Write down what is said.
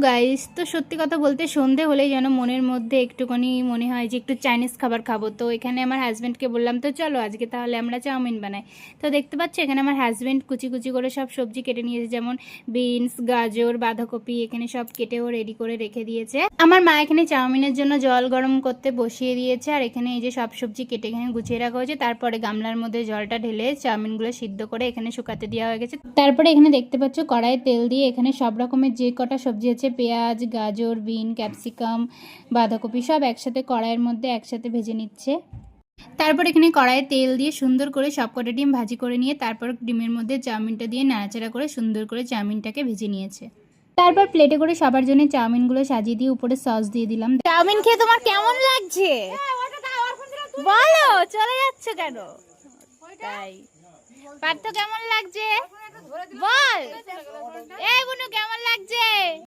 Guys, তো সত্যি কথা বলতে সন্ধে হলেই যেন মনের মধ্যে একটুখানি মনে হয় যে একটু চাইনিজ খাবার খাবো। তো এখানে আমার হাজব্যান্ডকে বললাম তো চলো আজকে তাহলে আমরা চাউমিন বানাই। তো দেখতে পাচ্ছ এখানে আমার হাজব্যান্ড কুচি কুচি করে সব সবজি কেটে নিয়েছে, যেমন বিনস, গাজর, বাঁধাকপি এখানে সব কেটেও রেডি করে রেখে দিয়েছে। আমার মা এখানে চাউমিনের জন্য জল গরম করতে বসিয়ে দিয়েছে, আর এখানে এই যে সব সবজি কেটে এখানে গুছিয়ে রাখা হয়েছে। তারপরে গামলার মধ্যে জলটা ঢেলে চাউমিনগুলো সিদ্ধ করে এখানে শুকাতে দেওয়া হয়ে গেছে। তারপরে এখানে দেখতে পাচ্ছ কড়াইয়ে তেল দিয়ে এখানে সব রকমের যে কটা সবজি আছে, পেঁয়াজ, গাজর, বিন, ক্যাপসিকাম, বাঁধাকপি সব একসাথে কড়াইয়ের মধ্যে একসাথে ভেজে নিচ্ছে। তারপর এখানে কড়াইয়ে তেল দিয়ে সুন্দর করে সব কটা ডিম ভাজি করে নিয়ে তারপর ডিমের মধ্যে চাউমিনটা দিয়ে নাড়াচাড়া করে সুন্দর করে চাউমিনটাকে ভেজে নিয়েছে। তারপর প্লেটে করে সবার জন্য চাউমিনগুলো সাজিয়ে দিয়ে উপরে সস দিয়ে দিলাম। চাউমিন খেয়ে তোমার কেমন লাগছে বলো, চলে যাচ্ছে কেন? তাই পার্থ কেমন লাগছে বল, এই বুনু কেমন লাগছে?